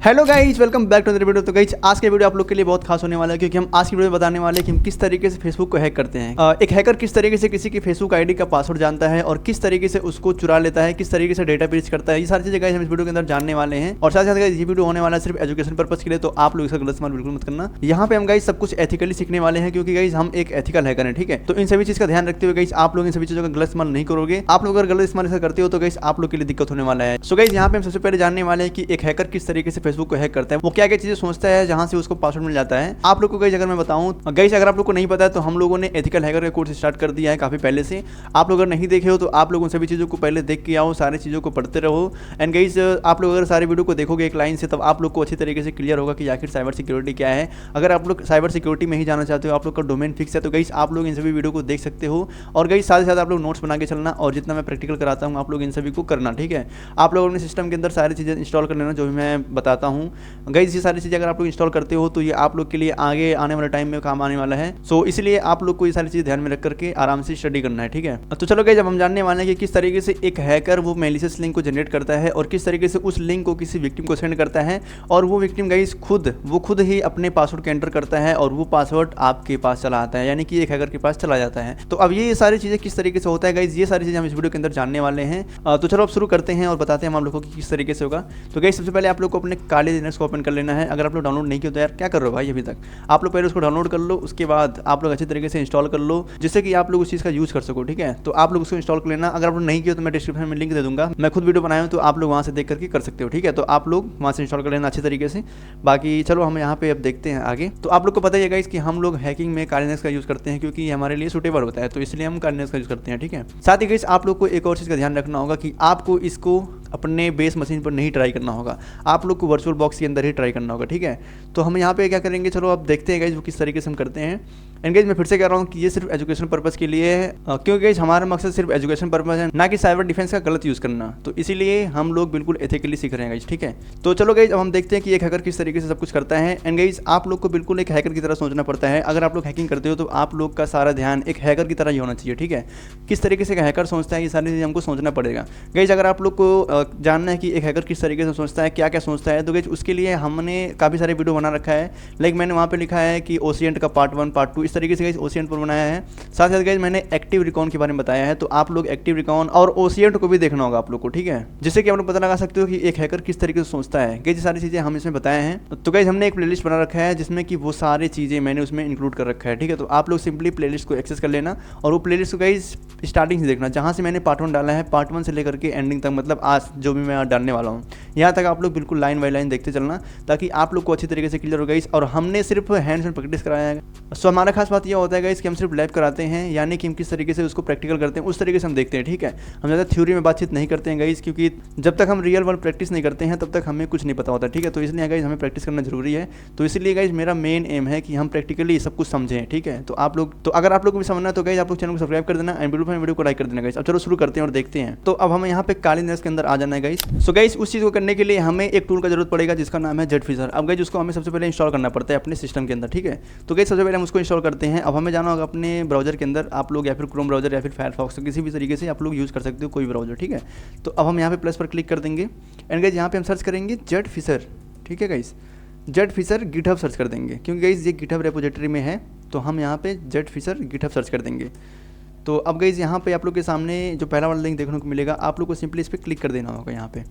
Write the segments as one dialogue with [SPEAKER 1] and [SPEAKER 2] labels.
[SPEAKER 1] Hello guys, welcome back to the video. तो guys आज के वीडियो आप लोग के लिए बहुत खास होने वाला है, क्योंकि हम आज की वीडियो में बताने वाले हैं कि हम किस तरीके से फेसबुक को हैक करते हैं। एक हैकर किस तरीके से किसी की फेसबुक आईडी का पासवर्ड जानता है और किस तरीके से उसको चुरा लेता है, किस तरीके से डेटा ब्रीच करता है, ये सारी चीजें गाइज हम इस वीडियो के अंदर जानने वाले हैं। और साथ साथ गाइज ये वीडियो होने वाला है सिर्फ एजुकेशन पर्पज के लिए, तो आप लोग इसका गलत इस्तेमाल बिल्कुल मत करना। यहाँ पे हम गाइज सब कुछ एथिकली सीखने वाले हैं, क्योंकि गाइज हम एक एथिकल हैकर हैं, ठीक है। तो इन सभी चीज का ध्यान रखते हुए गाइज आप लोग इन सभी चीजों का गलत इस्तेमाल नहीं करोगे। आप लोग अगर गलत इस्तेमाल करते हो तो गाइज आप लोग के लिए दिक्कत होने वाला है। सो गाइज यहाँ पे हम सबसे पहले जानने वाले हैं कि एक हैकर किस तरीके से फेसबुक को हैक करता है, वो क्या क्या चीजें सोचता है जहां से उसको पासवर्ड मिल जाता है। आप लोग को गाइस अगर मैं बताऊं गाइस, अगर आप लोग को नहीं पता है तो हम लोगों ने एथिकल हैकर का कोर्स स्टार्ट कर दिया है काफी पहले से। आप लोग अगर नहीं देखे हो तो आप लोग उन सभी चीजों को पहले देख के आओ, सारी चीजों को पढ़ते रहो। एंड गाइस आप लोग अगर सारे वीडियो को देखोगे एक लाइन से, तब आप लोग को अच्छी तरीके से क्लियर होगा कि आखिर साइबर सिक्योरिटी क्या है। अगर आप लोग साइबर सिक्योरिटी में ही जाना चाहते हो, आप लोग का डोमेन फिक्स है, तो गाइस आप लोग इन सभी वीडियो को देख सकते हो। और गाइस साथ ही साथ आप लोग नोट्स बना के चलना, और जितना मैं प्रैक्टिकल कराता हूँ आप लोग इन सभी को करना, ठीक है। आप लोग अपने सिस्टम के अंदर सारी चीज़ें इंस्टॉल कर लेना जो भी मैं बताता हूँ। गाइस ये सारी चीज़ें अगर आप लोग इंस्टॉल करते हो तो ये आप लोग के लिए आगे आने वाले टाइम में काम आने वाला है। सो इसलिए आप लोग को ये सारी चीज़ ध्यान में रख करके आराम से स्टडी करना है, ठीक है। तो चलो गाइस, जब हम जानने वाले हैं कि किस तरीके से एक हैकर वो मैलिशियस लिंक को जनरेट करता है और किस तरीके से उस लिंक को किसी विक्टिम को सेंड करता है, और वो विक्टिम गाइस खुद ही अपने पासवर्ड के एंटर करता है और वो पासवर्ड आपके पास चला आता है, यानी कि एक हैकर के पास चला जाता है। तो अब ये सारी चीज़ें किस तरीके से होता है गाइस, ये सारी चीज़ें हम इस वीडियो के अंदर जानने वाले हैं। तो चलो अब शुरू करते हैं और बताते हैं हम लोगों को किस तरीके से होगा। तो गाइस सबसे पहले आप लोग को अपने काले लिनक्स को ओपन कर लेना है। अगर आप लोग डाउनलोड नहीं किया तो यार क्या कर रहे हो भाई अभी तक, आप लोग पहले उसको डाउनलोड कर लो, उसके बाद आप लोग अच्छे तरीके से इंस्टॉल कर लो, जिससे कि आप लोग उस चीज़ का यूज़ कर सको, ठीक है। तो आप लोग उसको इंस्टॉल कर लेना। अगर आप लोग नहीं किया तो मैं डिस्क्रिप्शन में लिंक दे दूंगा, मैं खुद वीडियो बनाया हूँ, तो आप लोग वहाँ से देख करके कर सकते हो, ठीक है। तो आप लोग वहाँ से इंस्टॉल कर लेना अच्छे तरीके से। बाकी चलो हम यहाँ पे अब देखते हैं आगे। तो आप लोग को पता ही है गाइस कि हम लोग हैकिंग में काले लिनक्स का यूज़ करते हैं, क्योंकि ये हमारे लिए सूटेबल होता है, तो इसलिए हम काले लिनक्स का यूज़ करते हैं, ठीक है। साथ ही गाइस आप लोग को एक और चीज़ का ध्यान रखना होगा कि आपको इसको अपने बेस मशीन पर नहीं ट्राई करना होगा, आप लोग को वर्चुअल बॉक्स के अंदर ही ट्राई करना होगा, ठीक है। तो हम यहाँ पे क्या करेंगे, चलो अब देखते हैं गाइस वो किस तरीके से हम करते हैं। एंड गाइस मैं फिर से कह रहा हूँ कि ये सिर्फ एजुकेशन पर्पज़ के लिए है, क्योंकि गाइस हमारा मकसद सिर्फ एजुकेशन पर्पज़ है, ना कि साइबर डिफेंस का गलत यूज़ करना। तो इसीलिए हम लोग बिल्कुल एथिकली सीख रहे हैं गाइस, ठीक है। तो चलो गाइस अब हम देखते हैं कि एक हैकर किस तरीके से सब कुछ करता है। एंड गाइस आप लोग को बिल्कुल एक हैकर की तरह सोचना पड़ता है। अगर आप लोग हैकिंग करते हो तो आप लोग का सारा ध्यान एक हैकर की तरह ही होना चाहिए, ठीक है। किस तरीके से हैकर सोचता है ये सारी चीज़ें हमको सोचना पड़ेगा गाइस। अगर आप लोग को जानना है कि एक हैकर किस तरीके से सोचता है, क्या क्या सोचता है, तो गाइस उसके लिए हमने काफ़ी सारे वीडियो बना रखा है। लाइक मैंने वहाँ पे लिखा है कि ओसिएंट का पार्ट 1 पार्ट 2 इस तरीके से गाइस ओसिएंट पर बनाया है। साथ साथ गाइस मैंने एक्टिव रिकॉन के बारे में बताया है, तो आप लोग एक्टिव रिकॉन और ओसिएंट को भी देखना होगा आप लोग को, ठीक है, जिससे कि आप लोग पता लगा सकते हो कि एक हैकर किस तरीके से सोचता है। गाइस ये सारी चीज़ें हम इसमें बताए हैं। तो गाइस हमने एक प्लेलिस्ट बना रखा है जिसमें कि वो सारी चीज़ें मैंने उसमें इंक्लूड कर रखा है, ठीक है। तो आप लोग सिंपली प्लेलिस्ट को एक्सेस कर लेना, और वो प्लेलिस्ट को गाइस स्टार्टिंग से देखना, जहाँ से मैंने पार्ट 1 डाला है, पार्ट 1 से लेकर के एंडिंग तक, मतलब आज जो भी मैं डालने वाला हूँ यहाँ तक आप लोग बिल्कुल लाइन बाई लाइन देखते चलना, ताकि आप लोग को अच्छी तरीके से क्लियर हो गाइस। और हमने सिर्फ हैंड्स ऑन प्रैक्टिस कराया है। सो हमारा खास बात यह होता है गाइस कि हम सिर्फ लाइव कराते हैं, यानी कि हम किस तरीके से उसको प्रैक्टिकल करते हैं उस तरीके से हम देखते हैं, ठीक है। हम ज़्यादा थ्योरी में बातचीत नहीं करते हैं गाइस, क्योंकि जब तक हम रियल वर्ल्ड प्रैक्टिस नहीं करते हैं तब तक हमें कुछ नहीं पता होता, ठीक है। तो इसलिए गाइस हमें प्रैक्टिस करना जरूरी है। तो इसलिए गाइस मेरा मेन एम है कि हम प्रैक्टिकली सब कुछ समझें, ठीक है। तो आप लोग, तो अगर आप लोग को भी समझना है तो गाइस आप लोग चैनल को सब्सक्राइब कर देना एंड वीडियो को लाइक कर देना गाइस। अब चलो शुरू करते हैं और देखते हैं। तो अब हमें यहाँ पे काले लिनक्स के अंदर आ जाना है गाइस। सो गाइस उस चीज़ को करने के लिए हमें एक टूल का जरूरत पड़ेगा जिसका नाम है जेटफिशर। अब गाइस उसको हमें सबसे पहले इंस्टॉल करना पड़ता है अपने सिस्टम के अंदर, ठीक है। तो गाइस सबसे पहले हम उसको इंस्टॉल करते हैं। अब हमें जाना होगा अपने ब्राउजर के अंदर, आप लोग या फिर क्रोम ब्राउजर या फिर फायरफॉक्स, किसी भी तरीके से आप लोग यूज़ कर सकते हो कोई ब्राउजर, ठीक है। तो अब हम यहाँ पे प्लस पर क्लिक कर देंगे एंड गाइस यहाँ पे हम सर्च करेंगे जेटफिशर, ठीक है गाइस। जेटफिशर गिटहब सर्च कर देंगे, क्योंकि गाइस ये गिटहब रेपोजिटरी में है, तो हम यहाँ पे जेटफिशर गिटहब सर्च कर देंगे। तो अब गाइस यहाँ पे आप लोग के सामने जो पहला वाला लिंक देखने को मिलेगा, आप लोग को सिंपली इस पर क्लिक कर देना होगा यहाँ पे।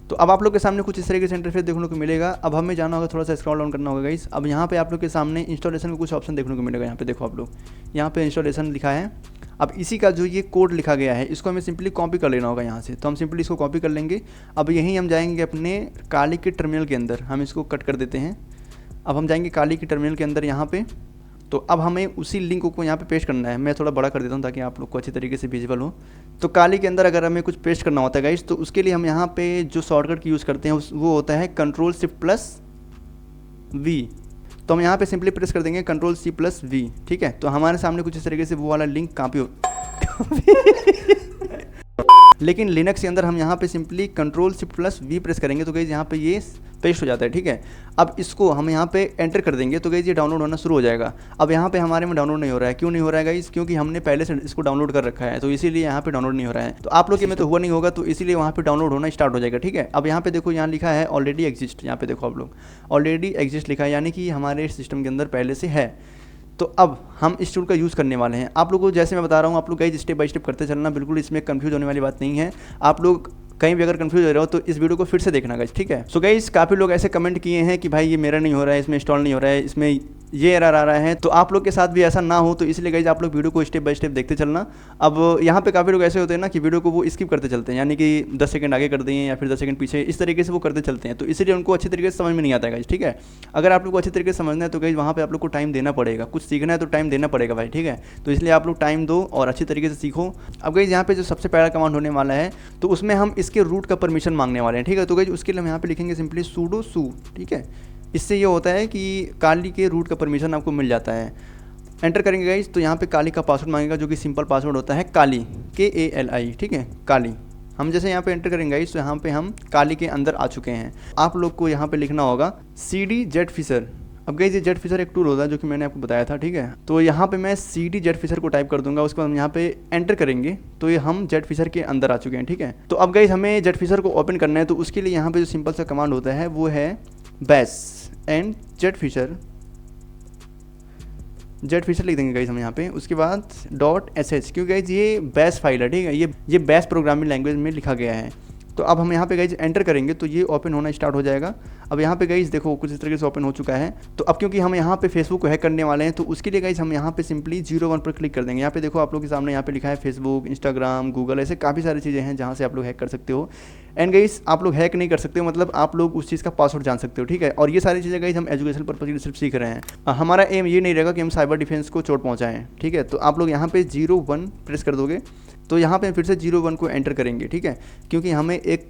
[SPEAKER 1] तो अब आप लोग के सामने कुछ इस तरीके से इंटरफेस देखने को मिलेगा। अब हमें जाना होगा, थोड़ा सा स्क्रॉल डाउन करना होगा गाइस। अब यहाँ पे आप लोग के सामने इंस्टॉलेशन का कुछ ऑप्शन देखने को मिलेगा। यहाँ पे देखो आप लोग, यहाँ पे इंस्टॉलेशन लिखा है। अब इसी का जो ये कोड लिखा गया है इसको हमें सिंपली कॉपी कर लेना होगा यहाँ से। तो हम सिंपली इसको कॉपी कर लेंगे। अब यहीं हम जाएंगे अपने काली के टर्मिनल के अंदर, हम इसको कट कर देते हैं। अब हम जाएंगे काली के टर्मिनल के अंदर यहाँ पे। तो अब हमें उसी लिंक को यहाँ पे पेस्ट करना है। मैं थोड़ा बड़ा कर देता हूँ ताकि आप लोग को अच्छी तरीके से विजिबल हो। तो काली के अंदर अगर हमें कुछ पेस्ट करना होता है गाइस, तो उसके लिए हम यहाँ पे जो शॉर्टकट की यूज़ करते हैं वो होता है Ctrl+Shift+V। तो हम यहाँ पे सिंपली प्रेस कर देंगे Ctrl+C+V, ठीक है। तो हमारे सामने कुछ इस तरीके से वो वाला लिंक कॉपी हो लेकिन लिनक्स के अंदर हम यहाँ पे सिंपली Ctrl+Shift+V प्रेस करेंगे तो गाइज यहाँ पे ये पेस्ट हो जाता है, ठीक है। अब इसको हम यहाँ पे एंटर कर देंगे तो गाइज ये डाउनलोड होना शुरू हो जाएगा। अब यहाँ पे हमारे में डाउनलोड नहीं हो रहा है, क्यों नहीं हो रहा है गाइज? क्योंकि हमने पहले से इसको डाउनलोड कर रखा है, तो इसीलिए यहाँ पे डाउनलोड नहीं हो रहा है। तो आप लोग के में तो हुआ नहीं होगा, तो इसीलिए वहाँ पे डाउनलोड होना स्टार्ट हो जाएगा, ठीक है। अब यहाँ पे देखो, यहाँ लिखा है ऑलरेडी एग्जिस्ट, यहाँ पे देखो आप लोग ऑलरेडी एग्जिस्ट लिखा है, यानी कि हमारे सिस्टम के अंदर पहले से है। तो अब हम इस टूल का यूज़ करने वाले हैं। आप लोगों को जैसे मैं बता रहा हूँ, आप लोग गाइज स्टेप बाय स्टेप करते चलना, बिल्कुल इसमें कंफ्यूज होने वाली बात नहीं है। आप लोग कहीं भी अगर कंफ्यूज हो रहे हो तो इस वीडियो को फिर से देखना गाइज, ठीक है। सो गाइज काफ़ी लोग ऐसे कमेंट किए हैं कि भाई ये मेरा नहीं हो रहा है, इसमें इंस्टॉल नहीं हो रहा है, इसमें ये एरर आ रहा है। तो आप लोग के साथ भी ऐसा ना हो, तो इसलिए गाइज आप लोग वीडियो को स्टेप बाय स्टेप देखते चलना। अब यहाँ पे काफ़ी लोग ऐसे होते हैं ना कि वीडियो को वो स्किप करते चलते हैं, यानी कि 10 सेकंड आगे कर दिए या फिर 10 सेकंड पीछे, इस तरीके से वो करते चलते हैं। तो इसलिए उनको अच्छी तरीके से समझ में नहीं आता है गाइज, ठीक है। अगर आप लोग को अच्छी तरीके से समझना है तो गाइज वहाँ पे आप लोग को टाइम देना पड़ेगा, कुछ सीखना है तो टाइम देना पड़ेगा भाई, ठीक है। तो इसलिए आप लोग टाइम दो और अच्छी तरीके से सीखो। अब गाइज यहाँ पे जो सबसे पहला कमांड होने वाला है, तो उसमें हम इसके रूट का परमिशन मांगने वाले हैं, ठीक है। तो गाइज उसके लिए हम यहाँ पे लिखेंगे सिंपली sudo su, ठीक है। इससे ये होता है कि काली के रूट का परमिशन आपको मिल जाता है। एंटर करेंगे गाइज तो यहाँ पे काली का पासवर्ड मांगेगा, जो कि सिंपल पासवर्ड होता है काली, KALI, ठीक है, काली। हम जैसे यहाँ पे एंटर करेंगे गाइज तो यहाँ पे हम काली के अंदर आ चुके हैं। आप लोग को यहाँ पे लिखना होगा CD Jetfisher। अब गाइज ये जेटफिशर एक टूल होता है जो कि मैंने आपको बताया था, ठीक है। तो यहाँ पे मैं CD Jetfisher को टाइप कर दूंगा, उसके बाद हम यहाँ पे एंटर करेंगे तो ये हम जेटफिशर के अंदर आ चुके हैं, ठीक है। तो अब गाइज हमें जेटफिशर को ओपन करना है, तो उसके लिए यहाँ पे जो सिंपल सा कमांड होता है वो है bash एंड जेटफिशर लिख देंगे गाइज हम यहाँ पे। उसके बाद .sh, क्योंकि गाइज ये बैश फाइल है, ठीक है, ये बैश प्रोग्रामिंग लैंग्वेज में लिखा गया है। तो अब हम यहाँ पे गाइज एंटर करेंगे तो ये ओपन होना स्टार्ट हो जाएगा। अब यहाँ पे गाइज देखो कुछ इस तरीके से ओपन हो चुका है। तो अब क्योंकि हम यहाँ पे फेसबुक को हैक करने वाले हैं, तो उसके लिए गाइज हम यहाँ पे सिंपली 01 पर क्लिक कर देंगे। यहाँ पे देखो आप लोग के सामने यहाँ पे लिखा है फेसबुक, इंस्टाग्राम, गूगल, ऐसे काफ़ी सारी चीज़ें हैं जहाँ से आप लोग हैक कर सकते हो। एंड गाइज आप लोग हैक नहीं कर सकते हो, मतलब आप लोग उस चीज़ का पासवर्ड जान सकते हो, ठीक है। और ये सारी चीज़ें गाइज हम एजुकेशन पर्पज के लिए सिर्फ सीख रहे हैं। हमारा एम ये नहीं रहेगा कि हम साइबर डिफेंस को चोट पहुँचाएँ, ठीक है। तो आप लोग यहाँ पे 01 प्रेस कर दोगे तो यहाँ पे फिर से 01 को एंटर करेंगे, ठीक है, क्योंकि हमें एक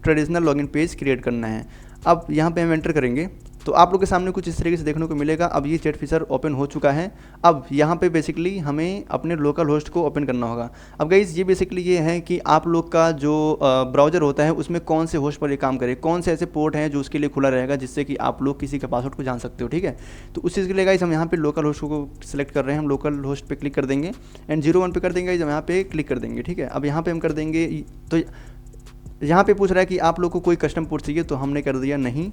[SPEAKER 1] ट्रेडिशनल लॉगिन पेज क्रिएट करना है। अब यहाँ पे हम एंटर करेंगे तो आप लोग के सामने कुछ इस तरीके से देखने को मिलेगा। अब ये जेटफिशर ओपन हो चुका है। अब यहाँ पे बेसिकली हमें अपने लोकल होस्ट को ओपन करना होगा। अब गाइज ये बेसिकली ये है कि आप लोग का जो ब्राउज़र होता है उसमें कौन से होस्ट पर ये काम करे, कौन से ऐसे पोर्ट हैं जो उसके लिए खुला रहेगा जिससे कि आप लोग किसी का पासवर्ड को जान सकते हो, ठीक है। तो उस चीज़ के लिए गाइज हम यहाँ पे लोकल होस्ट को सिलेक्ट कर रहे हैं। हम लोकल होस्ट पर क्लिक कर देंगे एंड 01 पे कर देंगे, हम यहाँ पे क्लिक कर देंगे, ठीक है। अब यहाँ पे हम कर देंगे, तो यहाँ पे पूछ रहा है कि आप लोग को कोई कस्टम पोर्ट चाहिए, तो हमने कर दिया नहीं।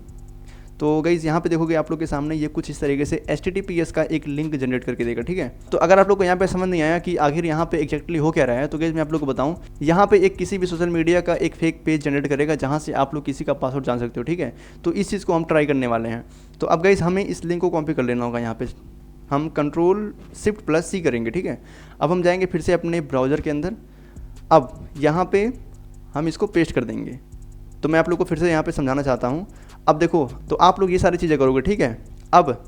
[SPEAKER 1] तो गाइज़ यहाँ पे देखोगे आप लोग के सामने ये कुछ इस तरीके से HTTPS का एक लिंक जनरेट करके देगा, ठीक है। तो अगर आप लोग को यहाँ पे समझ नहीं आया कि आखिर यहाँ पे एग्जैक्टली हो क्या रहा है, तो गाइज़ मैं आप लोग को बताऊँ, यहाँ पे एक किसी भी सोशल मीडिया का एक फेक पेज जनरेट करेगा जहाँ से आप लोग किसी का पासवर्ड जान सकते हो, ठीक है। तो इस चीज़ को हम ट्राई करने वाले हैं। तो अब गाइज़ हमें इस लिंक को कॉपी कर लेना होगा। यहाँ पे हम Ctrl+Shift+C करेंगे, ठीक है। अब हम जाएंगे फिर से अपने ब्राउज़र के अंदर। अब यहाँ पे हम इसको पेस्ट कर देंगे। तो मैं आप लोग को फिर से यहाँ पे समझाना चाहता हूँ। अब देखो, तो आप लोग ये सारी चीज़ें करोगे, ठीक है। अब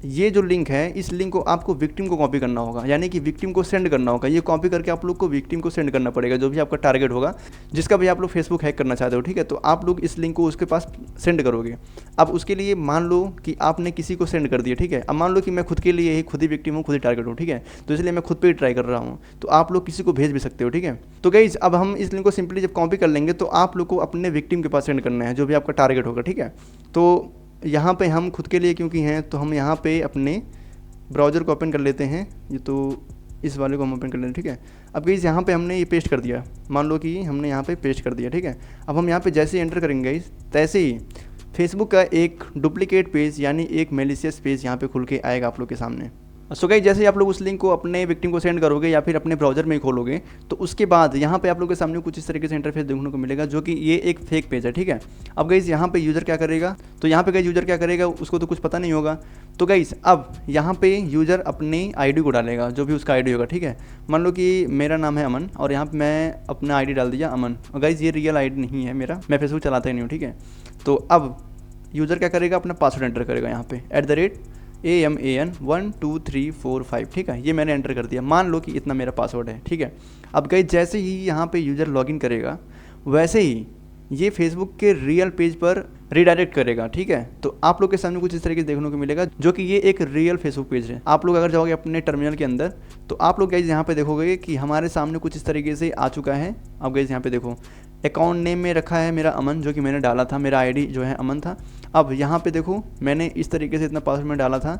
[SPEAKER 1] ये जो लिंक है, इस लिंक को आपको विक्टिम को कॉपी करना होगा, यानी कि विक्टिम को सेंड करना होगा। ये कॉपी करके आप लोग को विक्टिम को सेंड करना पड़ेगा, जो भी आपका टारगेट होगा, जिसका भी आप लोग फेसबुक हैक करना चाहते हो, ठीक है। तो आप लोग इस लिंक को उसके पास सेंड करोगे। अब उसके लिए मान लो कि आपने किसी को सेंड कर दिया, ठीक है। अब मान लो कि मैं खुद के लिए खुद ही विक्टिम हूँ, खुद ही टारगेट हूँ, ठीक है। तो इसलिए मैं खुद पर ही ट्राई कर रहा हूँ। तो आप लोग किसी को भेज भी सकते हो, ठीक है। तो गाइज अब हम इस लिंक को सिंपली जब कॉपी कर लेंगे तो आप लोग को अपने विक्टिम के पास सेंड करना है, जो भी आपका टारगेट होगा, ठीक है। तो यहाँ पे हम खुद के लिए क्योंकि हैं, तो हम यहाँ पे अपने ब्राउज़र को ओपन कर लेते हैं। ये तो इस वाले को हम ओपन कर लेते हैं, ठीक है। अब गाइस यहाँ पे हमने ये पेस्ट कर दिया, मान लो कि हमने यहाँ पे पेस्ट कर दिया, ठीक है। अब हम यहाँ पे जैसे ही एंटर करेंगे गाइस, तैसे ही फेसबुक का एक डुप्लीकेट पेज यानी एक मेलिशियस पेज यहाँ पे खुल के आएगा आप लोग के सामने। सो गाइस जैसे ही आप लोग उस लिंक को अपने विक्टिम को सेंड करोगे या फिर अपने ब्राउज़र में ही खोलोगे, तो उसके बाद यहाँ पे आप लोग के सामने कुछ इस तरीके से इंटरफेस देखने को मिलेगा, जो कि ये एक फेक पेज है, ठीक है। अब गाइस यहाँ पे यूज़र क्या करेगा, तो यहाँ पे गाइस यूज़र क्या करेगा उसको तो कुछ पता नहीं होगा। तो गाइस अब यहाँ पे यूज़र अपनी आईडी को डालेगा, जो भी उसका आईडी होगा, ठीक है। मान लो कि मेरा नाम है अमन और यहाँ पे मैं अपना आईडी डाल दिया अमन, और गाइस ये रियल आईडी नहीं है मेरा, मैं फेसबुक चलाता ही नहीं हूँ, ठीक है। तो अब यूज़र क्या करेगा, अपना पासवर्ड एंटर करेगा यहाँ पे @AMAN12345, ठीक है। ये मैंने एंटर कर दिया, मान लो कि इतना मेरा पासवर्ड है, ठीक है। अब गाइस जैसे ही यहाँ पे यूज़र लॉगिन करेगा, वैसे ही ये फेसबुक के रियल पेज पर रीडायरेक्ट करेगा। ठीक है, तो आप लोग के सामने कुछ इस तरीके से देखने को मिलेगा, जो कि ये एक रियल फेसबुक पेज है। आप लोग अगर जाओगे अपने टर्मिनल के अंदर तो आप लोग गाइस यहाँ पे देखोगे कि हमारे सामने कुछ इस तरीके से आ चुका है। अब गाइस यहाँ पे देखो, अकाउंट नेम में रखा है मेरा अमन, जो कि मैंने डाला था, मेरा आईडी जो है अमन था। अब यहाँ पे देखो मैंने इस तरीके से इतना पासवर्ड में डाला था,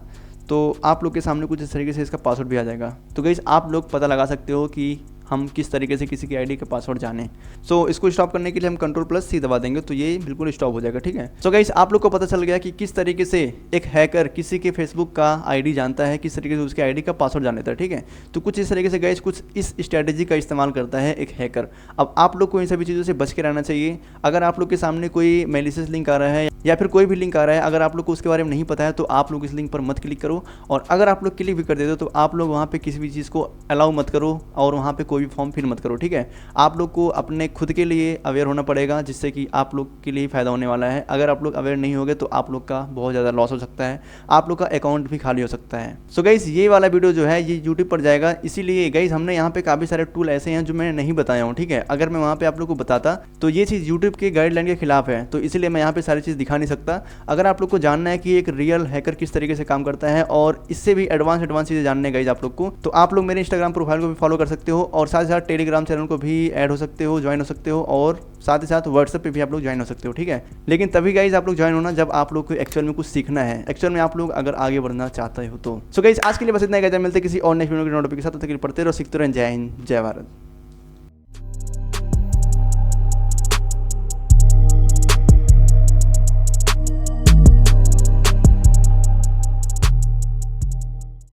[SPEAKER 1] तो आप लोग के सामने कुछ इस तरीके से इसका पासवर्ड भी आ जाएगा। तो गाइस आप लोग पता लगा सकते हो कि हम किस तरीके से किसी की आईडी का पासवर्ड जाने। सो इसको स्टॉप करने के लिए हम Ctrl+C दबा देंगे तो ये बिल्कुल स्टॉप हो जाएगा। ठीक है, सो गाइस आप लोग को पता चल गया कि किस तरीके से एक हैकर किसी के फेसबुक का आईडी जानता है, किस तरीके से उसके आईडी का पासवर्ड जान लेता है। ठीक है, तो कुछ इस तरीके से गाइस कुछ इस स्ट्रैटेजी का इस्तेमाल करता है एक हैकर। अब आप लोग को इन सभी चीज़ों से बच के रहना चाहिए। अगर आप लोग के सामने कोई मैलिशियस लिंक आ रहा है या फिर कोई भी लिंक आ रहा है, अगर आप लोग को उसके बारे में नहीं पता है तो आप लोग इस लिंक पर मत क्लिक करो। और अगर आप लोग क्लिक भी कर देते हो तो आप लोग वहाँ पे किसी भी चीज़ को अलाउ मत करो और वहाँ पे कोई भी फॉर्म फिल मत करो। ठीक है, आप लोग को अपने खुद के लिए अवेयर होना पड़ेगा, जिससे कि आप लोग के लिए फ़ायदा होने वाला है। अगर आप लोग अवेयर नहीं होगे तो आप लोग का बहुत ज़्यादा लॉस हो सकता है, आप लोग का अकाउंट भी खाली हो सकता है। सो गाइस ये वाला वीडियो जो है ये यूट्यूब पर जाएगा, इसीलिए गाइस हमने यहाँ पे काफ़ी सारे टूल ऐसे हैं जो मैंने नहीं बताया हूँ। ठीक है, अगर मैं वहाँ पे आप लोग को बताता तो ये चीज़ यूट्यूब के गाइडलाइन के खिलाफ है, तो इसीलिए मैं यहाँ पे सारी चीज़ दिखा नहीं सकता। अगर आप लोग को जानना है कि एक रियल हैकर किस तरीके से काम करता है और इससे भी एडवांस चीज़ें जानने गाइस आप लोग को, तो आप लोग मेरे इंस्टाग्राम प्रोफाइल को भी फॉलो कर सकते हो और साथ ही साथ टेलीग्राम चैनल को भी ऐड हो सकते हो, ज्वाइन हो सकते हो और साथ ही साथ व्हाट्सएप पे भी आप लोग ज्वाइन हो सकते हो। ठीक है, लेकिन तभी गाइज आप लोग ज्वाइन होना जब आप लोग को एक्चुअल में कुछ सीखना है, एक्चुअल में आप लोग अगर आगे बढ़ना चाहते हो तो। सो गाइज आज के लिए बस इतना ही, मिलते किसी और नेक्स्ट वीडियो के नोटिफिकेशन के साथ, तब तक के लिए पढ़ते रहो, सीखते रहो। जय हिंद, जय भारत।